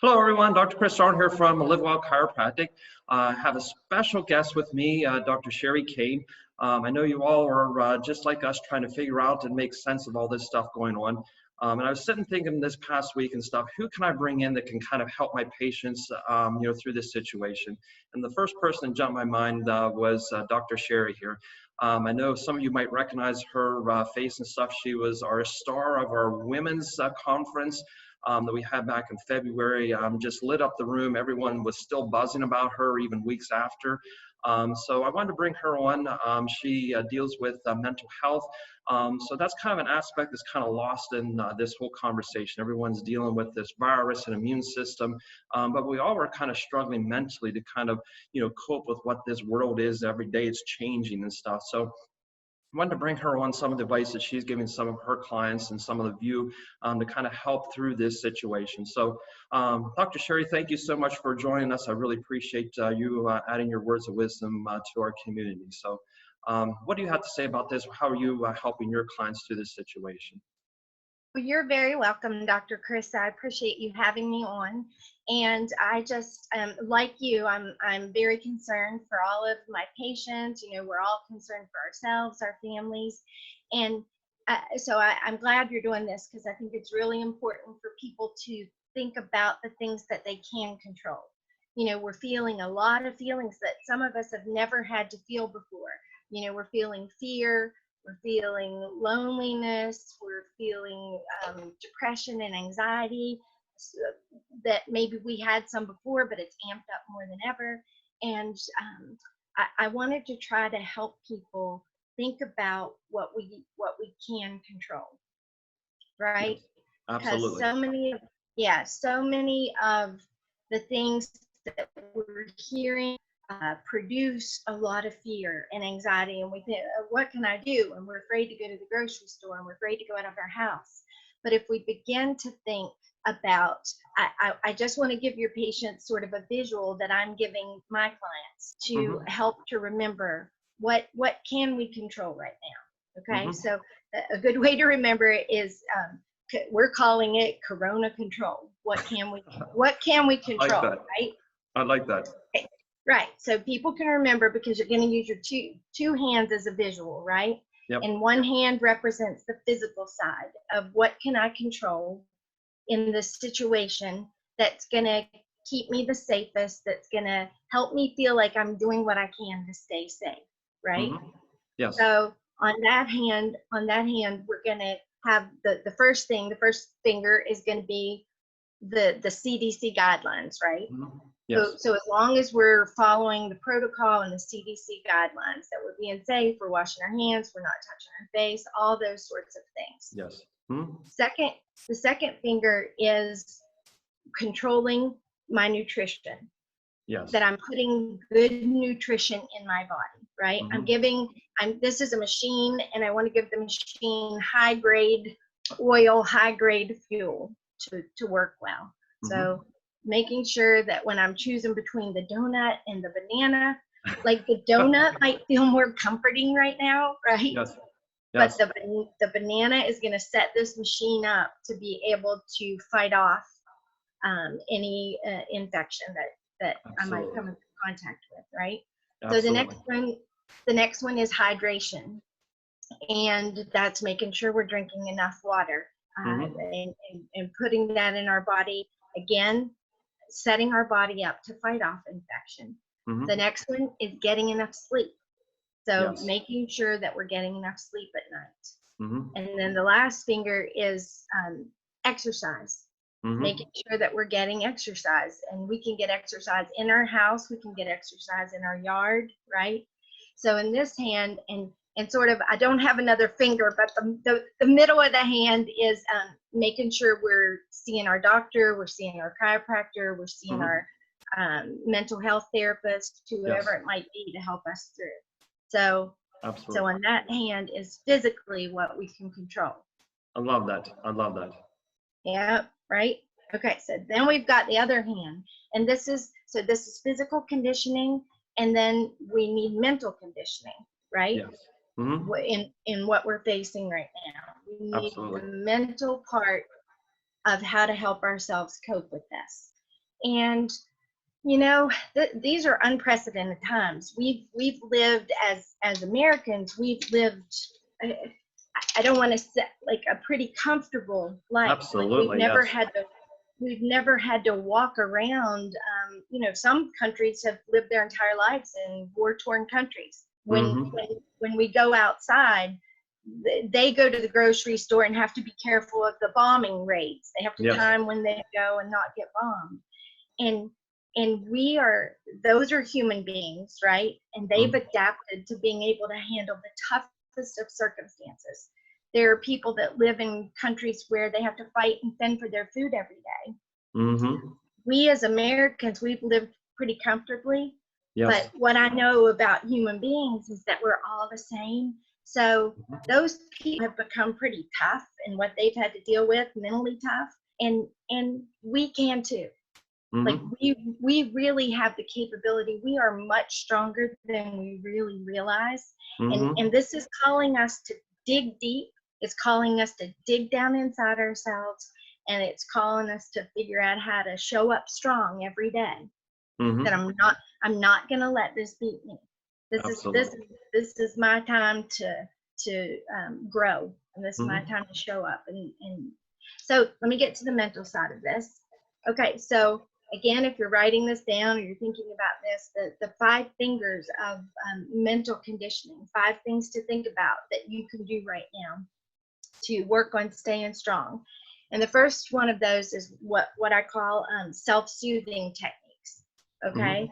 Hello, everyone. Dr. Chris Arn here from Live Well Chiropractic. I have a special guest with me, Dr. Sherry Kane. I know you all are just like us trying to figure out and make sense of all this stuff going on. And I was sitting thinking this past week and stuff, who can I bring in that can kind of help my patients, through this situation? And the first person that jumped in my mind was Dr. Sherry here. I know some of you might recognize her face and stuff. She was our star of our women's conference that we had back in February. Just lit up the room. Everyone was still buzzing about her even weeks after. So I wanted to bring her on. She deals with mental health. So that's kind of an aspect that's kind of lost in this whole conversation. Everyone's dealing with this virus and immune system, but we all are kind of struggling mentally to kind of, cope with what this world is every day. It's changing and stuff. So I wanted to bring her on some of the advice that she's giving some of her clients and some of the view to kind of help through this situation. So Dr. Sherry, thank you so much for joining us. I really appreciate you adding your words of wisdom to our community. So what do you have to say about this? How are you helping your clients through this situation? Well, you're very welcome, Dr. Chris. I appreciate you having me on. And I just, like you, I'm very concerned for all of my patients. We're all concerned for ourselves, our families. And so I'm glad you're doing this, because I think it's really important for people to think about the things that they can control. We're feeling a lot of feelings that some of us have never had to feel before. We're feeling fear. We're feeling loneliness, we're feeling depression and anxiety that maybe we had some before, but it's amped up more than ever. And I wanted to try to help people think about what we can control, right? Absolutely. Because so many of the things that we're hearing produce a lot of fear and anxiety, and we think, what can I do? And we're afraid to go to the grocery store, and we're afraid to go out of our house. But if we begin to think about, I just want to give your patients sort of a visual that I'm giving my clients to help to remember what can we control right now. Okay, so a good way to remember it is we're calling it Corona control. What can we control? I like that. Right? I like that. Right. So people can remember, because you're going to use your two hands as a visual, right? Yep. And one hand represents the physical side of what can I control in this situation that's going to keep me the safest, that's going to help me feel like I'm doing what I can to stay safe, right? Yes. So on that hand, we're going to have the first finger is going to be the CDC guidelines, right? Yes. So as long as we're following the protocol and the CDC guidelines, that we're being safe, we're washing our hands, we're not touching our face, all those sorts of things. Yes. The second finger is controlling my nutrition. Yes. That I'm putting good nutrition in my body, right? This is a machine, and I want to give the machine high grade oil, high grade fuel to work well. So making sure that when I'm choosing between the donut and the banana, like the donut might feel more comforting right now, right? Yes. But the banana is going to set this machine up to be able to fight off any infection that I might come into contact with, right? Absolutely. So the next one is hydration, and that's making sure we're drinking enough water and putting that in our body. Again, setting our body up to fight off infection. The next one is getting enough sleep. So making sure that we're getting enough sleep at night. And then the last finger is exercise. Making sure that we're getting exercise, and we can get exercise in our house, we can get exercise in our yard, right? So in this hand, and sort of, I don't have another finger, but the middle of the hand is making sure we're seeing our doctor, we're seeing our chiropractor, we're seeing our mental health therapist, whoever it might be, to help us through. So on that hand is physically what we can control. I love that. Yeah, right. Okay, so then we've got the other hand, and this is physical conditioning, and then we need mental conditioning, right? Yes. In what we're facing right now, we need the mental part of how to help ourselves cope with this. And these are unprecedented times. We've lived as Americans. We've lived. I don't want to say like a pretty comfortable life. Absolutely, We've never had to walk around. Some countries have lived their entire lives in war-torn countries. When we go outside, they go to the grocery store and have to be careful of the bombing rates. They have to time when they go and not get bombed. And those are human beings, right? And they've adapted to being able to handle the toughest of circumstances. There are people that live in countries where they have to fight and fend for their food every day. We as Americans, we've lived pretty comfortably. But what I know about human beings is that we're all the same. So those people have become pretty tough in what they've had to deal with, mentally tough, and we can too. Like we really have the capability. We are much stronger than we really realize. And this is calling us to dig deep. It's calling us to dig down inside ourselves, and it's calling us to figure out how to show up strong every day. That I'm not gonna let this beat me. This is my time to grow, and this is my time to show up. And so let me get to the mental side of this. Okay, so again, if you're writing this down or you're thinking about this, the 5 fingers of mental conditioning, 5 things to think about that you can do right now to work on staying strong. And the first one of those is what I call self-soothing techniques. Okay.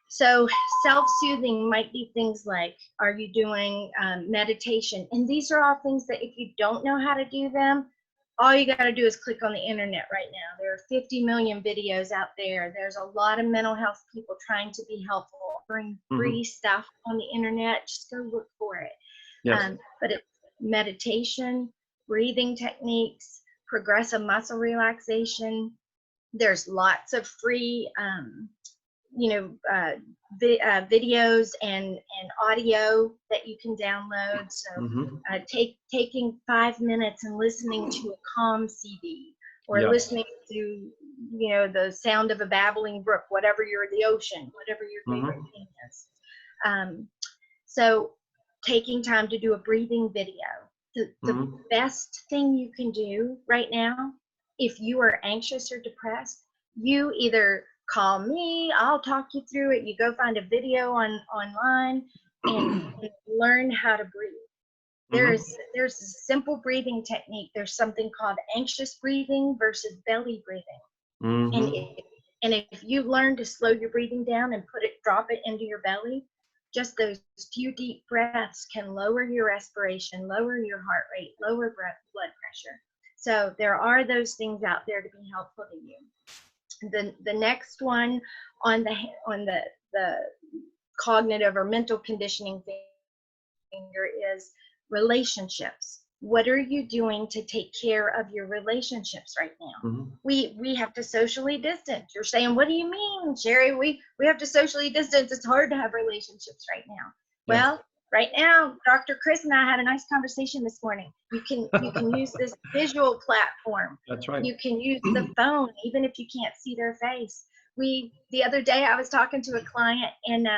So self-soothing might be things like, are you doing meditation? And these are all things that if you don't know how to do them, all you got to do is click on the internet right now. There are 50 million videos out there. There's a lot of mental health people trying to be helpful, offering free stuff on the internet. Just go look for it. But it's meditation, breathing techniques, progressive muscle relaxation. There's lots of free videos and audio that you can download. So taking 5 minutes and listening to a calm CD, or listening to the sound of a babbling brook, whatever the ocean, whatever your favorite thing is. So taking time to do a breathing video. The best thing you can do right now, if you are anxious or depressed, you either call me, I'll talk you through it. You go find a video online and learn how to breathe. There's a simple breathing technique. There's something called anxious breathing versus belly breathing. And if you learn to slow your breathing down and drop it into your belly, just those few deep breaths can lower your respiration, lower your heart rate, lower blood pressure. So there are those things out there to be helpful to you. The next one on the cognitive or mental conditioning finger is relationships. What are you doing to take care of your relationships right now? We have to socially distance. You're saying, what do you mean, Sherry? We have to socially distance. It's hard to have relationships right now. Well, right now, Dr. Chris and I had a nice conversation this morning. You can use this visual platform. That's right. You can use the phone, even if you can't see their face. The other day I was talking to a client, and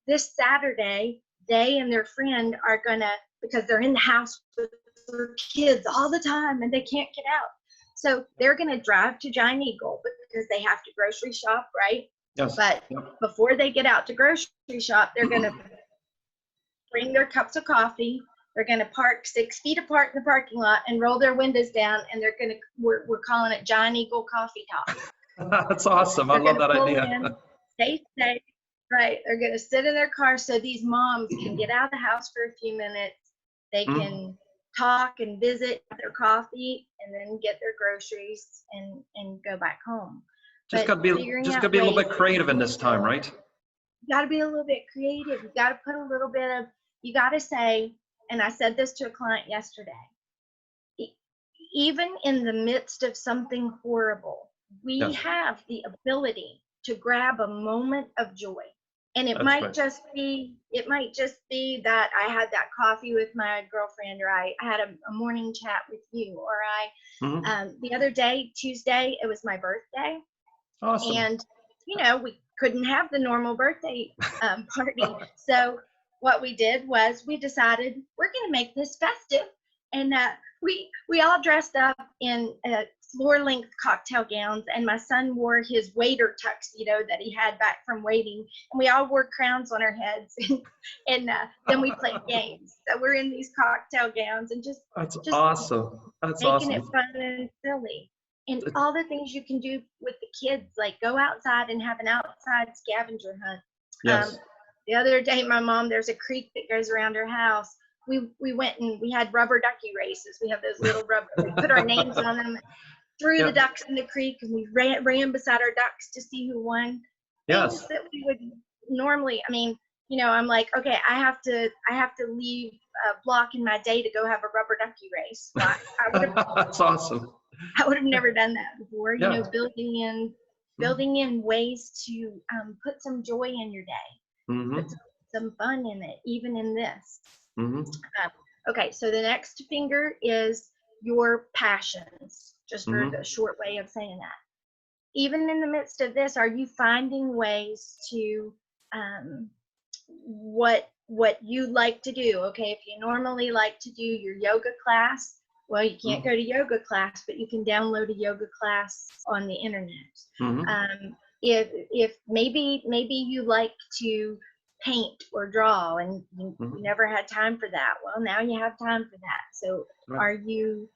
this Saturday, they and their friend are gonna, because they're in the house with their kids all the time and they can't get out. So they're gonna drive to Giant Eagle because they have to grocery shop, right? Yes. But before they get out to grocery shop, they're gonna bring their cups of coffee. They're gonna park 6 feet apart in the parking lot and roll their windows down, and we're calling it Giant Eagle Coffee Talk. That's awesome. I love that idea. Stay safe. Right. They're going to sit in their car so these moms can get out of the house for a few minutes. They can talk and visit, have their coffee, and then get their groceries and go back home. Just got to be a little bit creative in this time, right? You got to be a little bit creative. You got to put a little bit of, you got to say, and I said this to a client yesterday, even in the midst of something horrible, we have the ability to grab a moment of joy. And it might just be that I had that coffee with my girlfriend, or I had a morning chat with you, or the other day, Tuesday, it was my birthday. Awesome. And, we couldn't have the normal birthday party. So what we did was we decided we're going to make this festive. And we all dressed up in floor-length cocktail gowns, and my son wore his waiter tuxedo that he had back from waiting, and we all wore crowns on our heads, and then we played games. So we're in these cocktail gowns and just awesome. That's making awesome. it fun and silly. And all the things you can do with the kids, like go outside and have an outside scavenger hunt. Yes. The other day, my mom, there's a creek that goes around her house. We went and we had rubber ducky races. We have those little rubber, we put our names on them, threw the ducks in the creek, and we ran beside our ducks to see who won. Yes. Things that we would normally, I'm like, okay, I have to leave a block in my day to go have a rubber ducky race. So That's awesome. I would have never done that before. Yeah. Building in ways to put some joy in your day, put some fun in it, even in this. Okay, so the next finger is your passions, just for the short way of saying that. Even in the midst of this, are you finding ways to what you like to do? Okay, if you normally like to do your yoga class, well, you can't go to yoga class, but you can download a yoga class on the internet. If maybe you like to paint or draw and you never had time for that, well, now you have time for that. So are you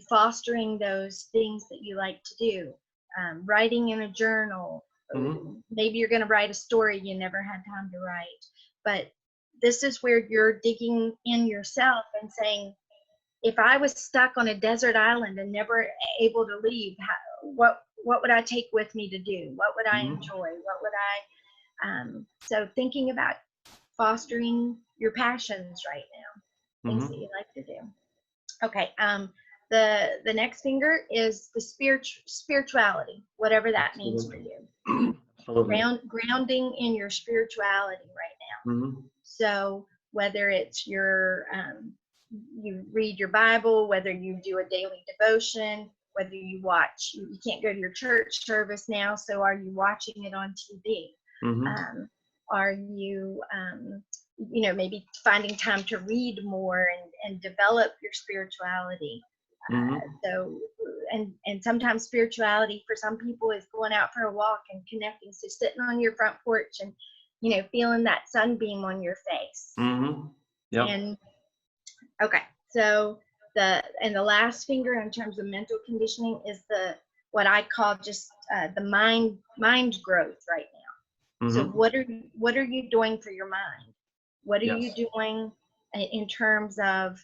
fostering those things that you like to do? Writing in a journal. Maybe you're going to write a story you never had time to write. But this is where you're digging in yourself and saying, if I was stuck on a desert island and never able to leave, what would I take with me to do? What would I enjoy? What would I so thinking about fostering your passions right now, things that you like to do. Okay, the next finger is the spirituality, whatever that means for you. Grounding in your spirituality right now. So whether it's your you read your Bible, whether you do a daily devotion, whether you watch, you can't go to your church service now, so are you watching it on TV? Are you maybe finding time to read more and develop your spirituality? So and sometimes spirituality for some people is going out for a walk and connecting, so sitting on your front porch and feeling that sunbeam on your face. And okay, so the last finger in terms of mental conditioning is what I call just the mind growth right now. So what are you doing for your mind? What are you doing in terms of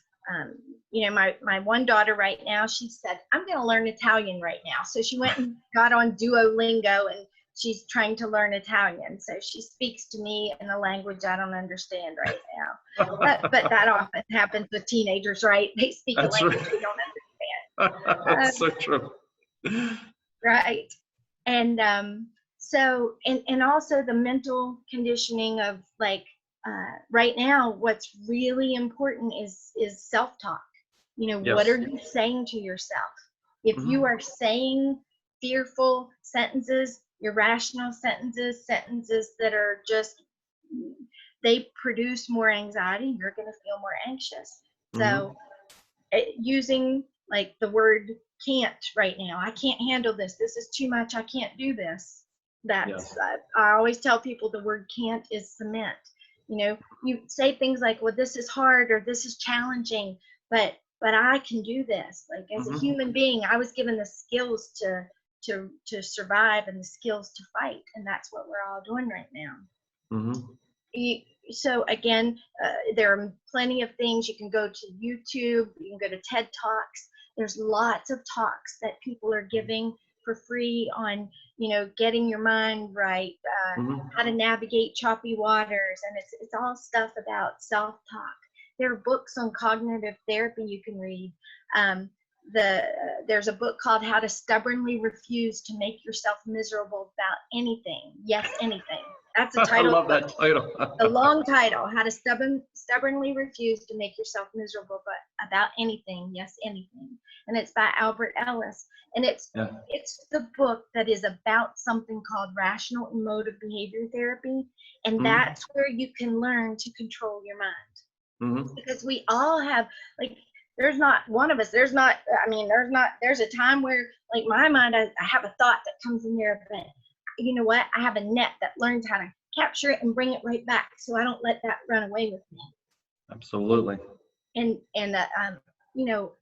my one daughter right now, she said, I'm going to learn Italian right now. So she went and got on Duolingo and she's trying to learn Italian. So she speaks to me in a language I don't understand right now. But that often happens with teenagers, right? They speak a language we don't understand. That's so true. Right. And so, and also the mental conditioning of like, right now, what's really important is self-talk. What are you saying to yourself? If you are saying fearful sentences, irrational sentences that are just, they produce more anxiety, you're going to feel more anxious. So using like the word can't right now, I can't handle this, this is too much, I can't do this. That's I always tell people the word can't is cement. You say things like, well, this is hard or this is challenging, but I can do this. Like as a human being, I was given the skills to survive and the skills to fight, and that's what we're all doing right now. So again, there are plenty of things. You can go to YouTube, you can go to TED Talks. There's lots of talks that people are giving for free on getting your mind right, how to navigate choppy waters, and it's all stuff about self-talk. There are books on cognitive therapy you can read. there's a book called How to Stubbornly Refuse to Make Yourself Miserable About Anything. Yes, anything. That's the I title. love that title. The long title, How to Stubbornly Refuse to Make Yourself Miserable About Anything. Yes, anything. And it's by Albert Ellis. And it's the book that is about something called rational emotive behavior therapy. And that's where you can learn to control your mind. Because we all have, like, there's not one of us, there's a time where, like, my mind, I have a thought that comes in there, but you know what? I have a net that learns how to capture it and bring it right back, so I don't let that run away with me. Absolutely. And you know,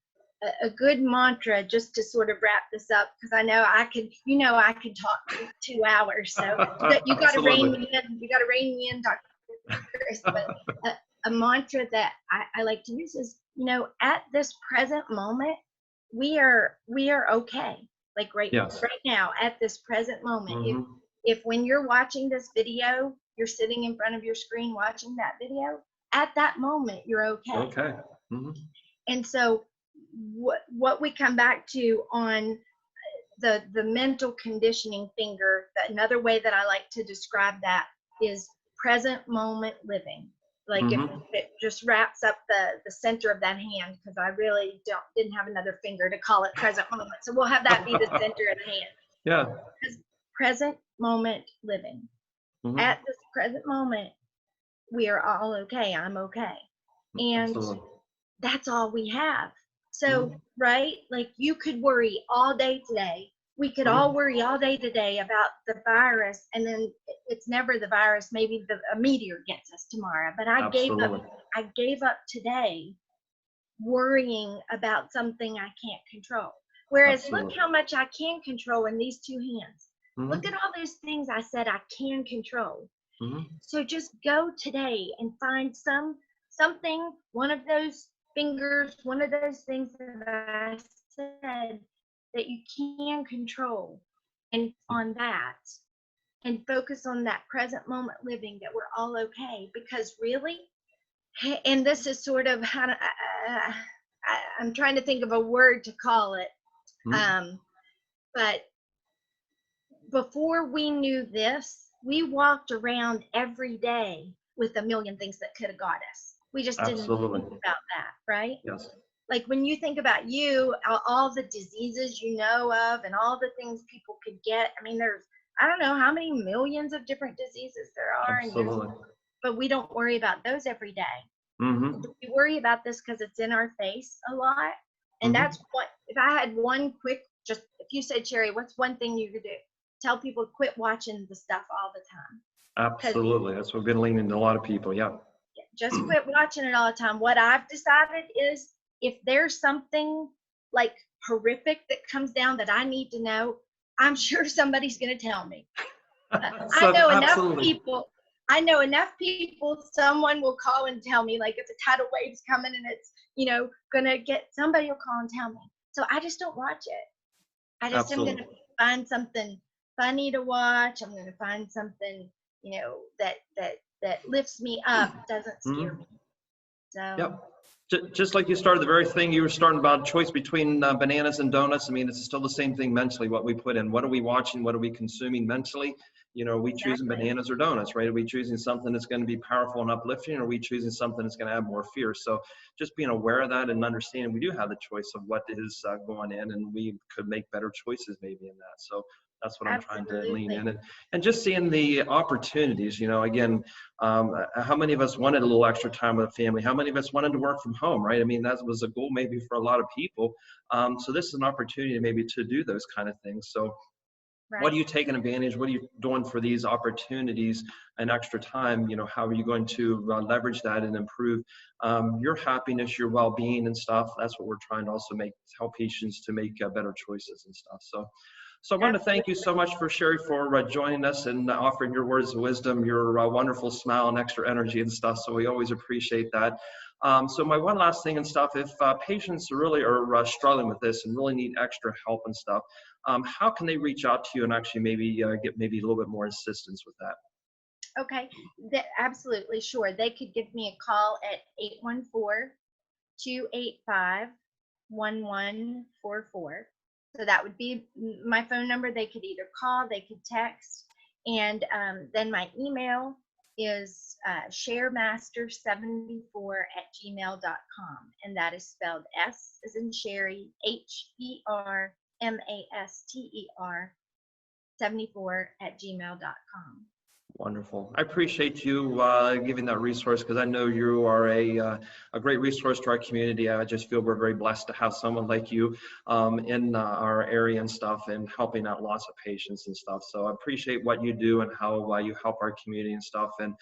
a good mantra, just to sort of wrap this up, because I know I could talk for 2 hours, so you got to rein me in, Dr. Chris. But a mantra that I like to use is, at this present moment, we are okay. Like right now, at this present moment. If when you're watching this video, you're sitting in front of your screen watching that video, at that moment, you're okay. Okay. And so what we come back to on the mental conditioning finger, another way that I like to describe that is present moment living. Like if it just wraps up the center of that hand, because I really didn't have another finger to call it present moment. So we'll have that be the center of the hand. Yeah. Present moment living. At this present moment, we are all okay. I'm okay. And that's all we have. So, right? Like, you could worry all day today. We could all worry all day today about the virus, and then it's never the virus. Maybe a meteor gets us tomorrow. But I gave up today worrying about something I can't control. Whereas look how much I can control in these two hands. Look at all those things I said I can control. So just go today and find something, one of those fingers, one of those things that I said that you can control, and on that, and focus on that present moment living, that we're all okay. Because really, and this is sort of how to, I'm trying to think of a word to call it, but before we knew this, we walked around every day with a million things that could have got us. We just didn't think about that, right? Yes. Like when you think about you, all the diseases you know of and all the things people could get. I mean, there's, I don't know how many millions of different diseases there are. Absolutely. But we don't worry about those every day. We worry about this because it's in our face a lot. And that's what, if I had one quick, just if you said, Sherry, what's one thing you could do? Tell people to quit watching the stuff all the time. Absolutely. That's what we've been leaning to a lot of people. Yeah. Just quit watching it all the time. What I've decided is, if there's something like horrific that comes down that I need to know, I'm sure somebody's going to tell me. I know enough people, someone will call and tell me, like if a tidal wave's coming and it's, somebody will call and tell me. So I just don't watch it. I just am going to find something funny to watch. I'm going to find something, that lifts me up, doesn't scare me. So. Yep. Just like you started the very thing you were starting about, choice between bananas and donuts. I mean, it's still the same thing mentally, what we put in. What are we watching? What are we consuming mentally? Are we choosing bananas or donuts, right? Are we choosing something that's going to be powerful and uplifting, or are we choosing something that's going to add more fear? So just being aware of that and understanding we do have the choice of what is going in, and we could make better choices maybe in that. So that's what I'm trying to lean in. And just seeing the opportunities, again, how many of us wanted a little extra time with the family? How many of us wanted to work from home, right? I mean, that was a goal maybe for a lot of people. So this is an opportunity maybe to do those kind of things. So what are you taking advantage? What are you doing for these opportunities and extra time? How are you going to leverage that and improve your happiness, your well-being and stuff? That's what we're trying to also help patients to make better choices and stuff. So I want to thank you so much for Sherry for joining us and offering your words of wisdom, your wonderful smile and extra energy and stuff. So we always appreciate that. So my one last thing and stuff, if patients really are struggling with this and really need extra help and stuff, how can they reach out to you and actually maybe get maybe a little bit more assistance with that? Okay, absolutely, sure. They could give me a call at 814-285-5555. 1144. So that would be my phone number. They could either call, they could text, and then my email is sharemaster74@gmail.com, and that is spelled S as in Sherry, HERMASTER 74@gmail.com. Wonderful. I appreciate you giving that resource, because I know you are a great resource to our community. I just feel we're very blessed to have someone like you in our area and stuff, and helping out lots of patients and stuff. So I appreciate what you do and how you help our community and stuff. And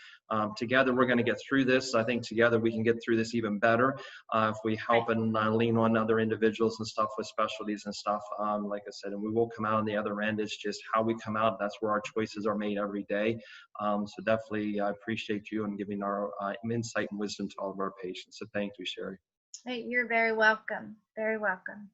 together we're going to get through this. I think together we can get through this even better if we help and lean on other individuals and stuff with specialties and stuff. Like I said, and we will come out on the other end. It's just how we come out. That's where our choices are made every day. So definitely I appreciate you and giving our insight and wisdom to all of our patients. So thank you, Sherry. Hey, you're very welcome. Very welcome.